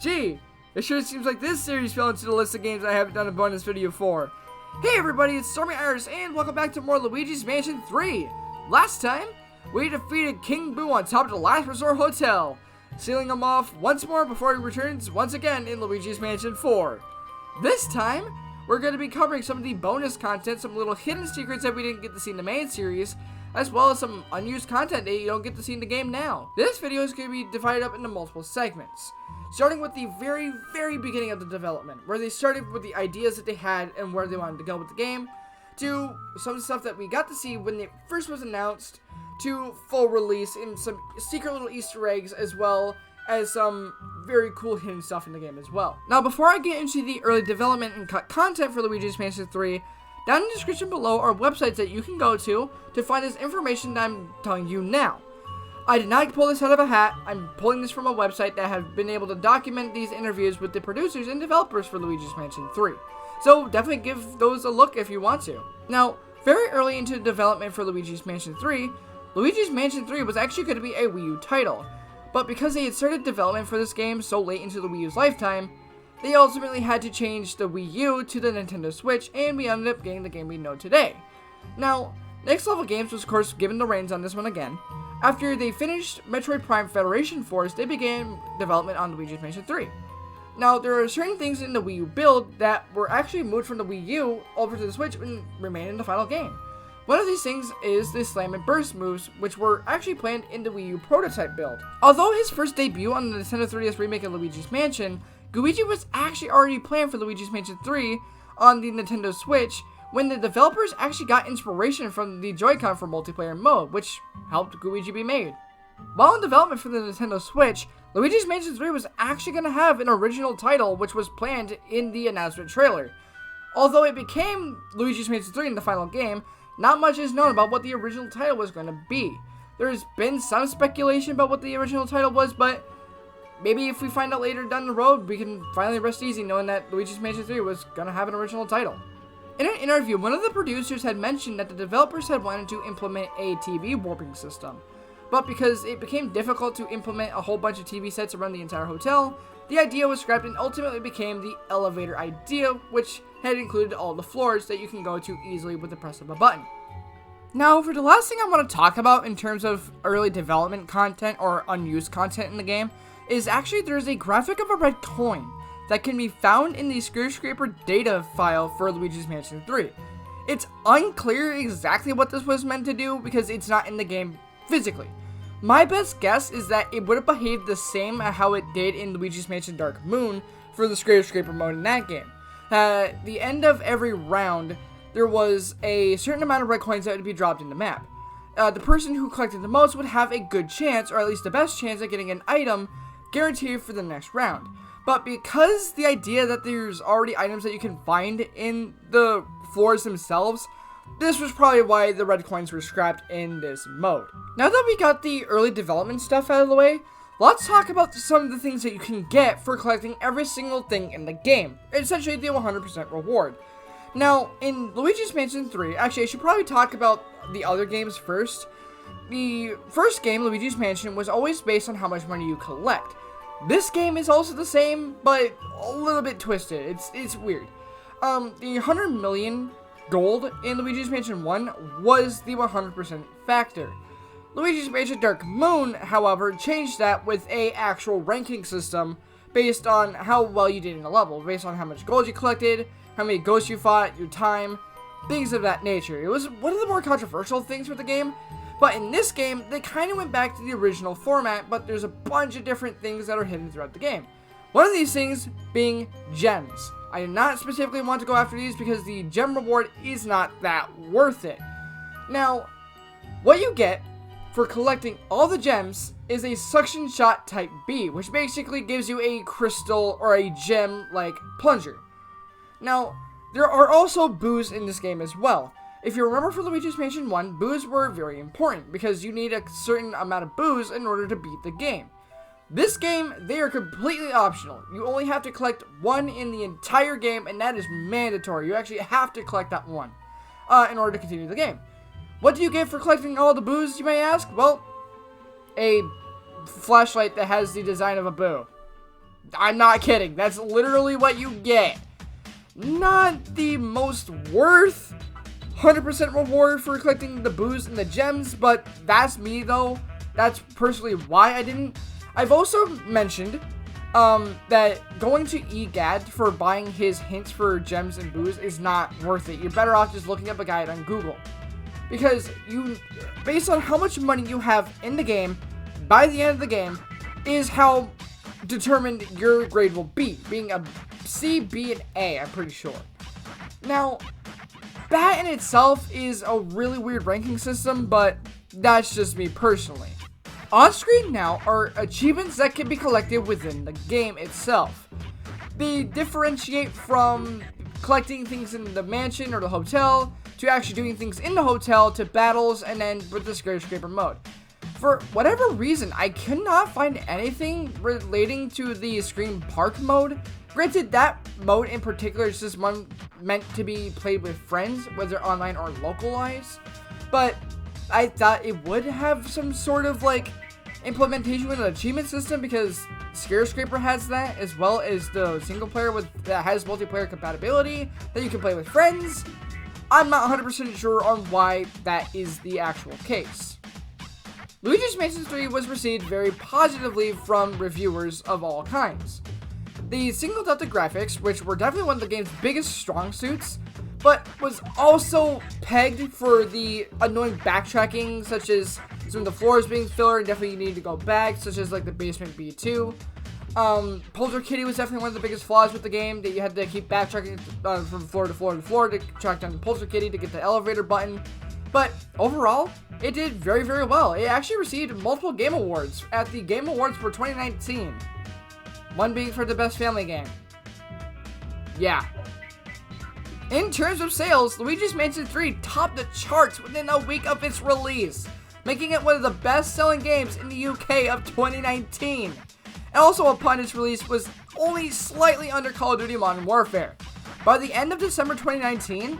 Gee, it sure seems like this series fell into the list of games I haven't done a bonus video for. Hey everybody, it's Stormy Iris, and welcome back to more Luigi's Mansion 3. Last time, we defeated King Boo on top of the Last Resort Hotel, sealing him off once more before he returns once again in Luigi's Mansion 4. This time, we're going to be covering some of the bonus content, some little hidden secrets that we didn't get to see in the main series, as well as some unused content that you don't get to see in the game now. This video is going to be divided up into multiple segments, starting with the very beginning of the development, where they started with the ideas that they had and where they wanted to go with the game, to some stuff that we got to see when it first was announced, to full release, and some secret little Easter eggs, as well as some very cool hidden stuff in the game as well. Now, before I get into the early development and cut content for Luigi's Mansion 3, down in the description below are websites that you can go to find this information that I'm telling you now. I did not pull this out of a hat. I'm pulling this from a website that have been able to document these interviews with the producers and developers for Luigi's Mansion 3. So definitely give those a look if you want to. Now, very early into the development for Luigi's Mansion 3, Luigi's Mansion 3 was actually going to be a Wii U title. But because they had started development for this game so late into the Wii U's lifetime, they ultimately had to change the Wii U to the Nintendo Switch, and we ended up getting the game we know today. Now, Next Level Games was of course given the reins on this one again. After they finished Metroid Prime Federation Force, they began development on Luigi's Mansion 3. Now, there are certain things in the Wii U build that were actually moved from the Wii U over to the Switch and remain in the final game. One of these things is the Slam and Burst moves, which were actually planned in the Wii U prototype build. Although his first debut on the Nintendo 3DS remake of Luigi's Mansion, Luigi was actually already planned for Luigi's Mansion 3 on the Nintendo Switch, when the developers actually got inspiration from the Joy-Con for multiplayer mode, which helped Luigi be made. While in development for the Nintendo Switch, Luigi's Mansion 3 was actually going to have an original title, which was planned in the announcement trailer. Although it became Luigi's Mansion 3 in the final game, not much is known about what the original title was going to be. There's been some speculation about what the original title was, but maybe if we find out later down the road, we can finally rest easy knowing that Luigi's Mansion 3 was going to have an original title. In an interview, one of the producers had mentioned that the developers had wanted to implement a TV warping system, but because it became difficult to implement a whole bunch of TV sets around the entire hotel, the idea was scrapped and ultimately became the elevator idea, which had included all the floors that you can go to easily with the press of a button. Now, for the last thing I want to talk about in terms of early development content or unused content in the game, is actually there's a graphic of a red coin that can be found in the Skyscraper data file for Luigi's Mansion 3. It's unclear exactly what this was meant to do because it's not in the game physically. My best guess is that it would have behaved the same as how it did in Luigi's Mansion Dark Moon for the Skyscraper mode in that game. At the end of every round, there was a certain amount of red coins that would be dropped in the map. The person who collected the most would have a good chance, or at least the best chance, at getting an item guaranteed for the next round. But because the idea that there's already items that you can find in the floors themselves, this was probably why the red coins were scrapped in this mode. Now that we got the early development stuff out of the way, let's talk about some of the things that you can get for collecting every single thing in the game, essentially the 100% reward. Now, in Luigi's Mansion 3, actually I should probably talk about the other games first. The first game, Luigi's Mansion, was always based on how much money you collect. This game is also the same, but a little bit twisted. It's weird. The 100 million gold in Luigi's Mansion 1 was the 100% factor. Luigi's Mansion Dark Moon, however, changed that with a actual ranking system based on how well you did in a level, based on how much gold you collected, how many ghosts you fought, your time, things of that nature. It was one of the more controversial things with the game, but in this game, they kind of went back to the original format, but there's a bunch of different things that are hidden throughout the game. One of these things being gems. I do not specifically want to go after these because the gem reward is not that worth it. Now, what you get for collecting all the gems is a suction shot type B, which basically gives you a crystal or a gem like plunger. Now, there are also boos in this game as well. If you remember from Luigi's Mansion 1, boos were very important because you need a certain amount of boos in order to beat the game. This game, they are completely optional. You only have to collect one in the entire game, and that is mandatory. You actually have to collect that one in order to continue the game. What do you get for collecting all the boos, you may ask? Well, a flashlight that has the design of a boo. I'm not kidding. That's literally what you get. Not the most worth 100% reward for collecting the booze and the gems, but that's me though. That's personally why I didn't. I've also mentioned that going to EGAD for buying his hints for gems and booze is not worth it. You're better off just looking up a guide on Google. Because based on how much money you have in the game, by the end of the game, is how determined your grade will be. Being a C, B, and A, I'm pretty sure. Now, that in itself is a really weird ranking system, but that's just me personally. On screen now are achievements that can be collected within the game itself. They differentiate from collecting things in the mansion or the hotel, to actually doing things in the hotel, to battles, and then with the skyscraper mode. For whatever reason, I could not find anything relating to the Scream Park mode. Granted, that mode in particular is just one meant to be played with friends, whether online or localized. But I thought it would have some sort of like implementation with an achievement system, because Skyscraper has that, as well as the single player that has multiplayer compatibility that you can play with friends. I'm not 100% sure on why that is the actual case. Luigi's Mansion 3 was received very positively from reviewers of all kinds. They singled out the graphics, which were definitely one of the game's biggest strong suits, but was also pegged for the annoying backtracking, such as some of the floors being filler and definitely you need to go back, such as like the basement B2. Polter Kitty was definitely one of the biggest flaws with the game, that you had to keep backtracking from floor to floor to floor to track down the Polter Kitty to get the elevator button. But overall, it did very, very well. It actually received multiple game awards at the Game Awards for 2019. One being for the best family game. Yeah. In terms of sales, Luigi's Mansion 3 topped the charts within a week of its release, making it one of the best-selling games in the UK of 2019. And also upon its release was only slightly under Call of Duty Modern Warfare. By the end of December 2019,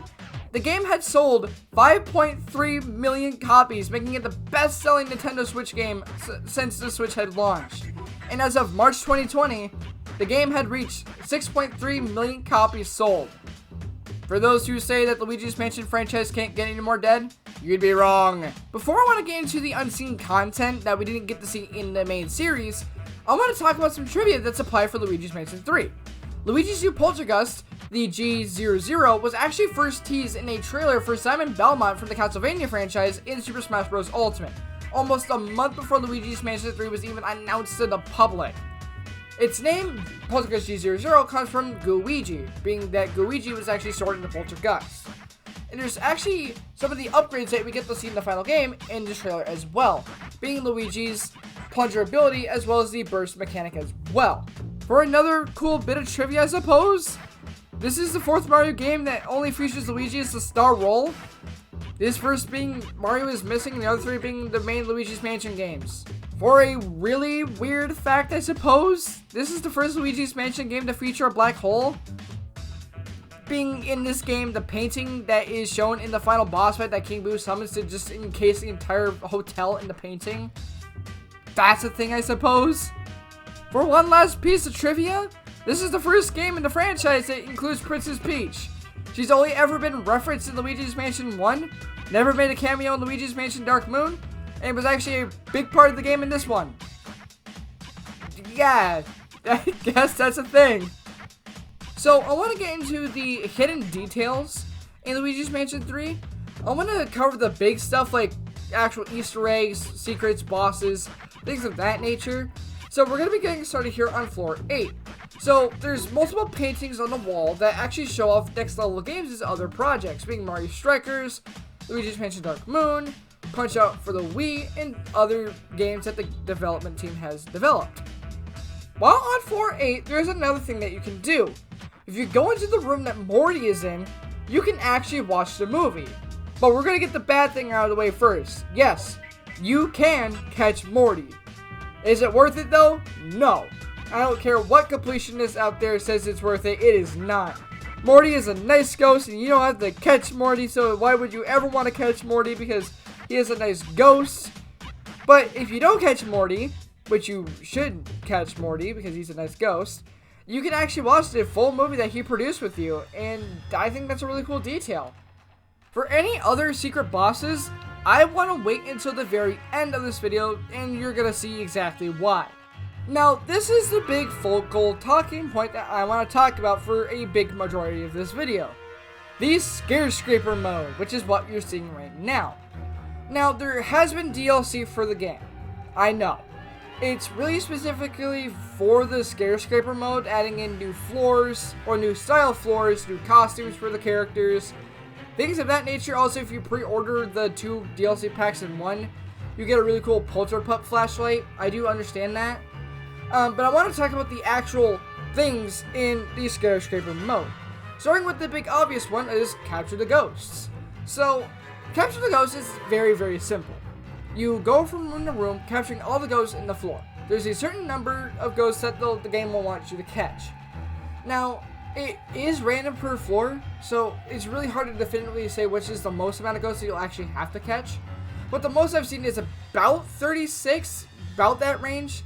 the game had sold 5.3 million copies, making it the best-selling Nintendo Switch game since the Switch had launched. And as of March 2020, the game had reached 6.3 million copies sold. For those who say that the Luigi's Mansion franchise can't get any more dead, you'd be wrong. Before I want to get into the unseen content that we didn't get to see in the main series, I want to talk about some trivia that's applied for Luigi's Mansion 3. Luigi's U Poltergust, the G00, was actually first teased in a trailer for Simon Belmont from the Castlevania franchise in Super Smash Bros. Ultimate, almost a month before Luigi's Mansion 3 was even announced to the public. Its name, Poltergust G00, comes from Gooigi, being that Gooigi was actually stored in the Poltergust. And there's actually some of the upgrades that we get to see in the final game in the trailer as well, being Luigi's plunger ability as well as the burst mechanic as well. For another cool bit of trivia, I suppose, this is the fourth Mario game that only features Luigi as the star role. This first being Mario is Missing, and the other three being the main Luigi's Mansion games. For a really weird fact, I suppose, this is the first Luigi's Mansion game to feature a black hole. Being in this game, the painting that is shown in the final boss fight that King Boo summons to just encase the entire hotel in the painting. That's a thing, I suppose. For one last piece of trivia, this is the first game in the franchise that includes Princess Peach. She's only ever been referenced in Luigi's Mansion 1, never made a cameo in Luigi's Mansion Dark Moon, and was actually a big part of the game in this one. Yeah, I guess that's a thing. So, I want to get into the hidden details in Luigi's Mansion 3. I want to cover the big stuff like actual Easter eggs, secrets, bosses, things of that nature. So, we're going to be getting started here on floor 8. So, there's multiple paintings on the wall that actually show off next level games' other projects, being Mario Strikers, Luigi's Mansion Dark Moon, Punch Out for the Wii, and other games that the development team has developed. While on floor 8, there's another thing that you can do. If you go into the room that Morty is in, you can actually watch the movie. But we're going to get the bad thing out of the way first. Yes, you can catch Morty. Is it worth it though? No. I don't care what completionist out there says it's worth it, it is not. Morty is a nice ghost and you don't have to catch Morty, so why would you ever want to catch Morty? Because he is a nice ghost. But if you don't catch Morty, which you should catch Morty because he's a nice ghost, you can actually watch the full movie that he produced with you, and I think that's a really cool detail. For any other secret bosses, I want to wait until the very end of this video, and you're going to see exactly why. Now, this is the big focal talking point that I want to talk about for a big majority of this video. The Skyscraper mode, which is what you're seeing right now. Now, there has been DLC for the game. I know. It's really specifically for the Skyscraper mode, adding in new floors, or new style floors, new costumes for the characters, things of that nature. Also, if you pre-order the 2 DLC packs in one, you get a really cool Polter Pup flashlight. I do understand that. But I want to talk about the actual things in the Skyscraper mode. Starting with the big obvious one is Capture the Ghosts. So, Capture the Ghosts is very, very simple. You go from room to room, capturing all the ghosts in the floor. There's a certain number of ghosts that the game will want you to catch. Now, it is random per floor, so it's really hard to definitively say which is the most amount of ghosts that you'll actually have to catch. But the most I've seen is about 36, about that range.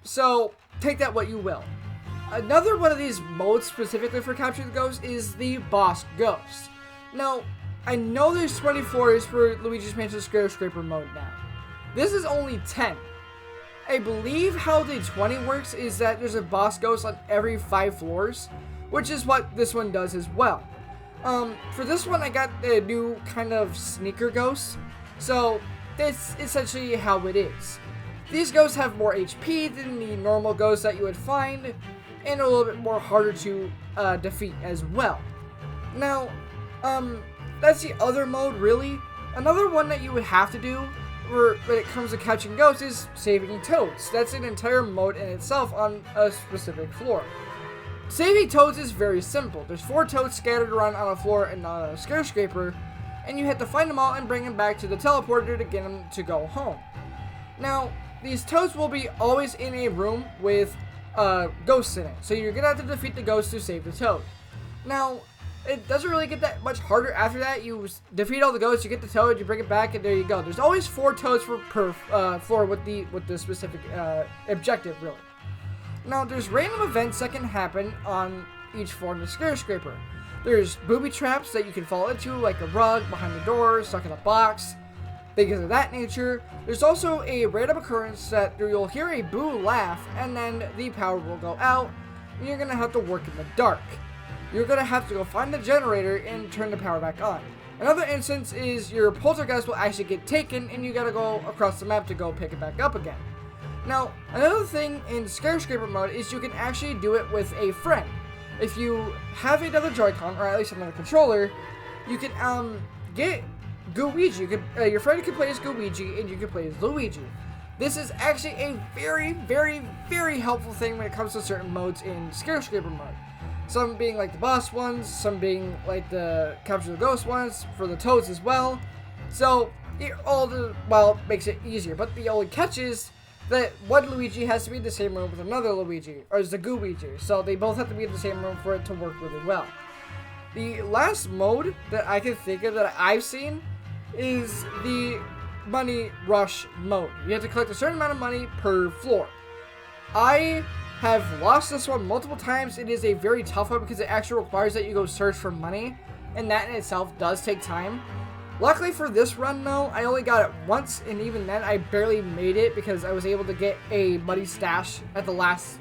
So take that what you will. Another one of these modes specifically for Capture the Ghosts is the Boss Ghost. Now, I know there's 20 floors for Luigi's Mansion Skyscraper mode now. This is only 10. I believe how the 20 works is that there's a boss ghost on every 5 floors, which is what this one does as well. For this one, I got a new kind of sneaker ghost, so that's essentially how it is. These ghosts have more HP than the normal ghosts that you would find, and a little bit more harder to defeat as well. Now, that's the other mode, really. Another one that you would have to do when it comes to catching ghosts is saving toads. That's an entire mode in itself on a specific floor. Saving toads is very simple. There's 4 toads scattered around on a floor and on a skyscraper, and you have to find them all and bring them back to the teleporter to get them to go home. Now, these toads will be always in a room with ghosts in it, so you're gonna have to defeat the ghost to save the toad. Now, it doesn't really get that much harder after that. You defeat all the ghosts, you get the toad, you bring it back, and there you go. There's always 4 toads per floor with the specific objective, really. Now, there's random events that can happen on each floor in the skyscraper. There's booby traps that you can fall into, like a rug, behind the door, stuck in a box, things of that nature. There's also a random occurrence that you'll hear a boo laugh, and then the power will go out, and you're going to have to work in the dark. You're going to have to go find the generator and turn the power back on. Another instance is your poltergeist will actually get taken, and you got to go across the map to go pick it back up again. Now, another thing in Skyscraper mode is you can actually do it with a friend. If you have another Joy-Con, or at least another controller, you can get Luigi. Your friend can play as Luigi, and you can play as Luigi. This is actually a very, very, very helpful thing when it comes to certain modes in Skyscraper mode. Some being like the boss ones, some being like the Capture the Ghost ones, for the toads as well. So, it makes it easier. But the only catch is that one Luigi has to be in the same room with another Luigi, or is the Luigi. So they both have to be in the same room for it to work really well. The last mode that I can think of that I've seen is the Money Rush mode. You have to collect a certain amount of money per floor. I have lost this one multiple times. It is a very tough one because it actually requires that you go search for money, and that in itself does take time. Luckily for this run though, I only got it once, and even then I barely made it because I was able to get a money stash at the last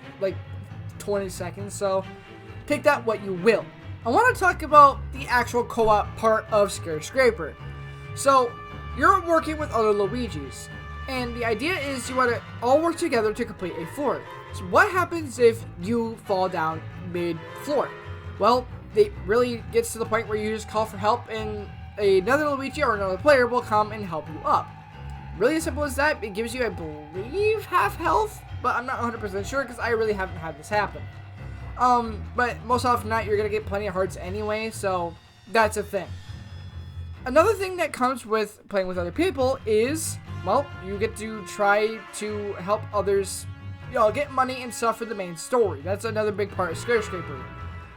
20 seconds, so take that what you will. I want to talk about the actual co-op part of Skyscraper. So, you're working with other Luigis, and the idea is you want to all work together to complete a floor. So what happens if you fall down mid-floor? Well, it really gets to the point where you just call for help, and another Luigi or another player will come and help you up. Really as simple as that. It gives you, I believe, half health, but I'm not 100% sure because I really haven't had this happen. But most often than not, you're going to get plenty of hearts anyway, so that's a thing. Another thing that comes with playing with other people is, well, you get to try to help others, get money and stuff for the main story. That's another big part of Skyscraper.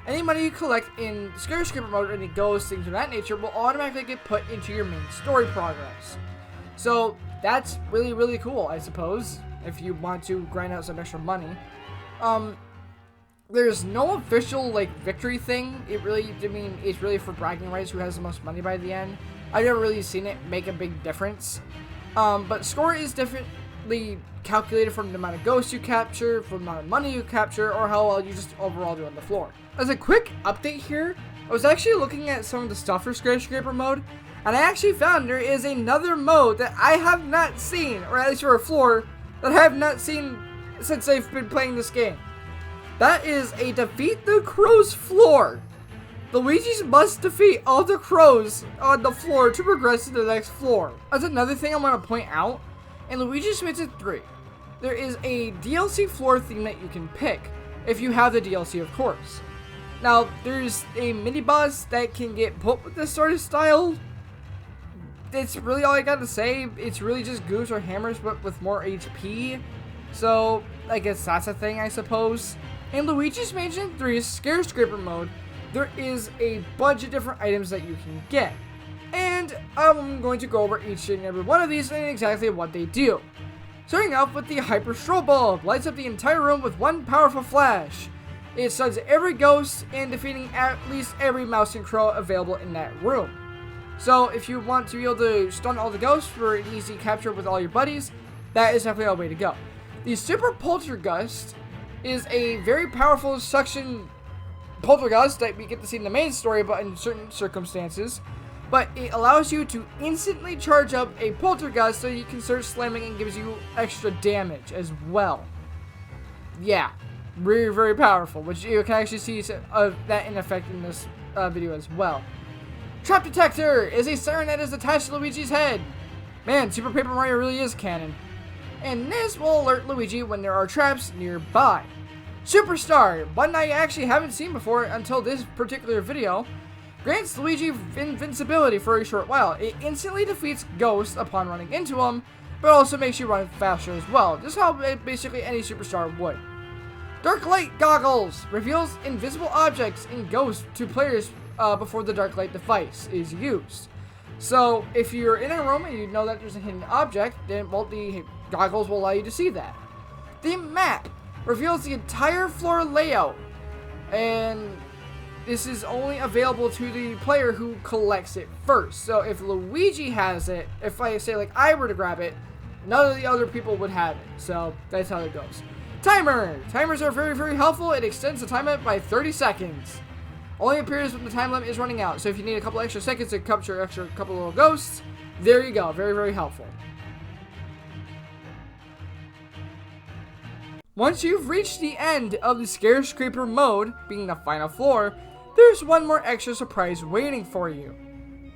Any money you collect in Skyscraper mode, any ghosts, things of that nature, will automatically get put into your main story progress. So, that's really, really cool, I suppose. if you want to grind out some extra money. There's no official like victory thing. It's really for bragging rights who has the most money by the end. I've never really seen it make a big difference. But score is differently calculated from the amount of ghosts you capture, from the amount of money you capture, or how well you just overall do on the floor. As a quick update here, I was actually looking at some of the stuff for skyscraper mode, and I actually found there is another mode that I have not seen, or at least for a floor, that I have not seen since I've been playing this game. That is a defeat the crows floor. Luigi's must defeat all the crows on the floor to progress to the next floor. That's another thing I want to point out. In Luigi's Mansion 3, there is a DLC floor theme that you can pick, if you have the DLC of course. Now, there's a mini-boss that can get put with this sort of style. It's really all I gotta say. It's really just goose or hammers, but with more HP. So, I guess that's a thing, I suppose. In Luigi's Mansion 3's Skyscraper mode, there is a bunch of different items that you can get. And I'm going to go over each and every one of these and exactly what they do. Starting off with the Hyper Strobe Bulb, lights up the entire room with one powerful flash. It stuns every ghost and defeating at least every mouse and crow available in that room. So if you want to be able to stun all the ghosts for an easy capture with all your buddies, that is definitely a way to go. The Super Poltergust is a very powerful suction poltergust that we get to see in the main story, but in certain circumstances. But it allows you to instantly charge up a poltergust so you can start slamming and gives you extra damage as well. Yeah, very, very powerful, which you can actually see that in effect in this video as well. Trap Detector is a siren that is attached to Luigi's head. Man, Super Paper Mario really is canon. And this will alert Luigi when there are traps nearby. Superstar, one I actually haven't seen before until this particular video, grants Luigi invincibility for a short while. It instantly defeats ghosts upon running into them, but also makes you run faster as well, just how basically any superstar would. Dark Light Goggles reveals invisible objects and ghosts to players before the Dark Light device is used. So if you're in a room and you know that there's a hidden object, then well, the goggles will allow you to see that. The map reveals the entire floor layout, and this is only available to the player who collects it first. So if Luigi has it, if I say like I were to grab it, none of the other people would have it. So that's how it goes. Timer! Timers are very, very helpful. It extends the time limit by 30 seconds. Only appears when the time limit is running out. So if you need a couple extra seconds to capture extra couple little ghosts, there you go. Very, very helpful. Once you've reached the end of the Skyscraper mode, being the final floor, there's one more extra surprise waiting for you.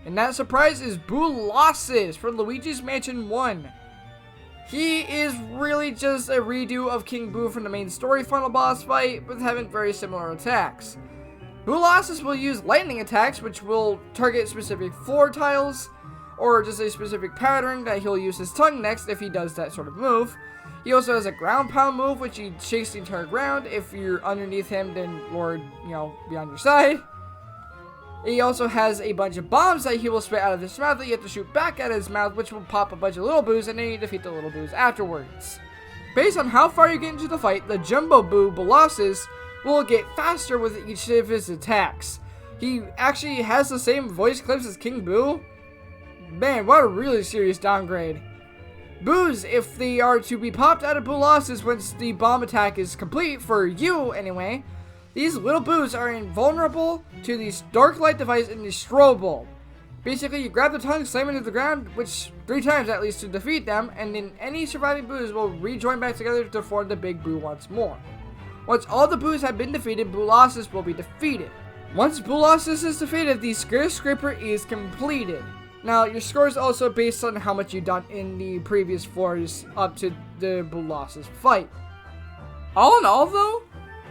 And that surprise is Boolossus from Luigi's Mansion 1. He is really just a redo of King Boo from the main story final boss fight, with having very similar attacks. Boolossus will use lightning attacks, which will target specific floor tiles, or just a specific pattern that he'll use his tongue next if he does that sort of move. He also has a ground pound move, which he shakes the entire ground. If you're underneath him, then Lord, be on your side. He also has a bunch of bombs that he will spit out of his mouth that you have to shoot back at his mouth, which will pop a bunch of little boos, and then you defeat the little boos afterwards. Based on how far you get into the fight, the Jumbo Boo Boolossus will get faster with each of his attacks. He actually has the same voice clips as King Boo. Man, what a really serious downgrade. Boos, if they are to be popped out of Boolossus once the bomb attack is complete, for you anyway, these little boos are invulnerable to the Dark Light device and the Strobe Bulb. Basically, you grab the tongue, slam it into the ground, which 3 times at least to defeat them, and then any surviving boos will rejoin back together to form the big boo once more. Once all the boos have been defeated, Boolossus will be defeated. Once Boolossus is defeated, the Skyscraper is completed. Now, your score is also based on how much you've done in the previous floors up to the Boolossus fight. All in all, though,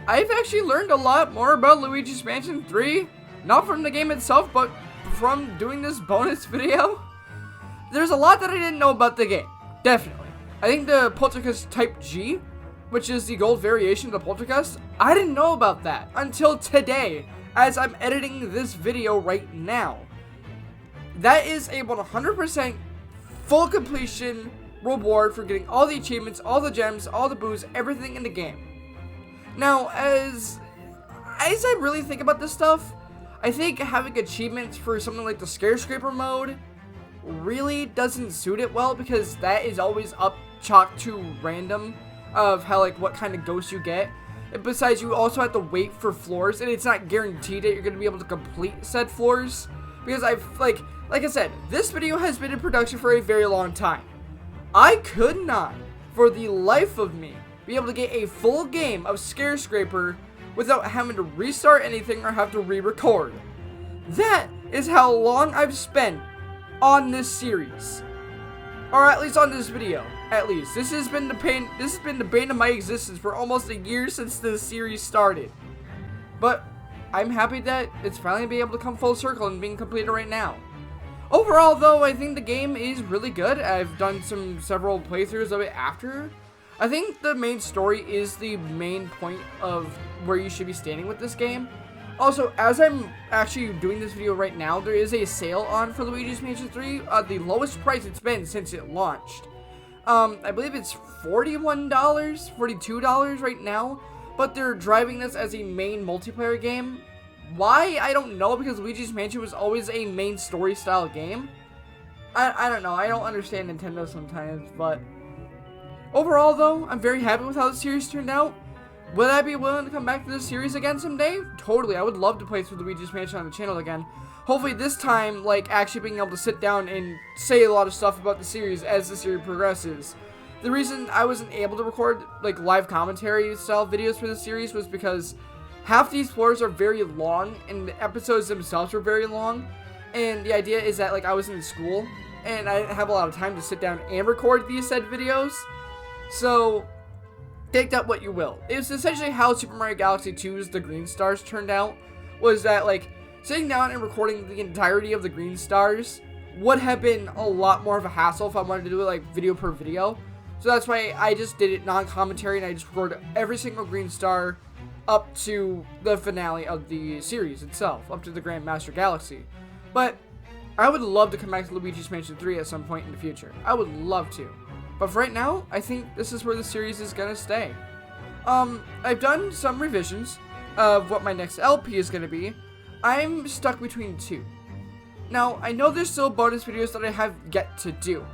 I've actually learned a lot more about Luigi's Mansion 3, not from the game itself, but from doing this bonus video. There's a lot that I didn't know about the game, definitely. I think the Poltergust Type G, which is the gold variation of the Poltergust, I didn't know about that until today, as I'm editing this video right now. That is a 100% full completion reward for getting all the achievements, all the gems, all the booze, everything in the game. Now, as I really think about this stuff, I think having achievements for something like the Skyscraper mode really doesn't suit it well, because that is always up chalk to random of how, like, what kind of ghosts you get. And besides, you also have to wait for floors, and it's not guaranteed that you're going to be able to complete said floors, because like I said, this video has been in production for a very long time. I could not, for the life of me, be able to get a full game of Skyscraper without having to restart anything or have to re-record. That is how long I've spent on this series, or at least on this video. At least this has been the bane of my existence for almost a year since this series started. But I'm happy that it's finally be able to come full circle and being completed right now. Overall, though, I think the game is really good. I've done several playthroughs of it after. I think the main story is the main point of where you should be standing with this game. Also, as I'm actually doing this video right now, there is a sale on for Luigi's Mansion 3, the lowest price it's been since it launched. I believe it's $41, $42 right now, but they're driving this as a main multiplayer game. Why? I don't know, because Luigi's Mansion was always a main story style game. I don't know, I don't understand Nintendo sometimes, but overall though, I'm very happy with how the series turned out. Would I be willing to come back to this series again someday? Totally, I would love to play through Luigi's Mansion on the channel again. Hopefully this time, like, actually being able to sit down and say a lot of stuff about the series as the series progresses. The reason I wasn't able to record, like, live commentary style videos for the series was because half these floors are very long, and the episodes themselves are very long. And the idea is that, like, I was in school, and I didn't have a lot of time to sit down and record these said videos. So take that what you will. It's essentially how Super Mario Galaxy 2's The Green Stars turned out, was that, like, sitting down and recording the entirety of the Green Stars would have been a lot more of a hassle if I wanted to do it, like, video per video. So that's why I just did it non-commentary, and I just recorded every single Green Star up to the finale of the series itself, up to the Grand Master Galaxy. But I would love to come back to Luigi's Mansion 3 at some point in the future. I would love to. But for right now, I think this is where the series is gonna stay. I've done some revisions of what my next LP is gonna be. I'm stuck between two. Now, I know there's still bonus videos that I have yet to do.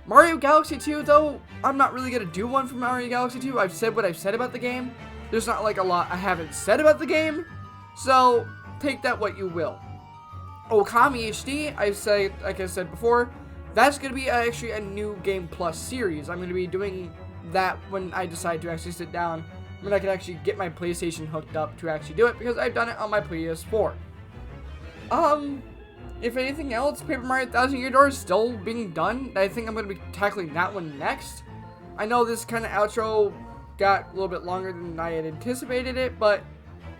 Mario Galaxy 2, though, I'm not really gonna do one for Mario Galaxy 2. I've said what I've said about the game. There's not, like, a lot I haven't said about the game, so take that what you will. Okami HD, like I said before, that's going to be actually a new Game Plus series. I'm going to be doing that when I decide to actually sit down, when I can actually get my PlayStation hooked up to actually do it, because I've done it on my PS4. If anything else, Paper Mario Thousand Year Door is still being done. I think I'm going to be tackling that one next. I know this kind of outro got a little bit longer than I had anticipated it, but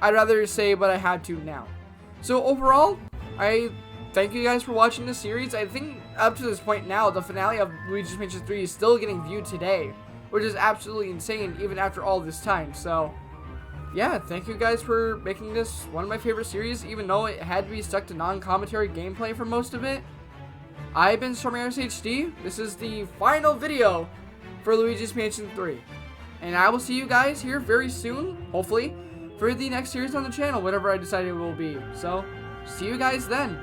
I'd rather say what I had to now. So overall, I thank you guys for watching this series. I think up to this point now, the finale of Luigi's Mansion 3 is still getting viewed today, which is absolutely insane even after all this time. So yeah, thank you guys for making this one of my favorite series, even though it had to be stuck to non-commentary gameplay for most of it. I've been StormyRSHD. This is the final video for Luigi's Mansion 3. And I will see you guys here very soon, hopefully, for the next series on the channel, whatever I decide it will be. So, see you guys then.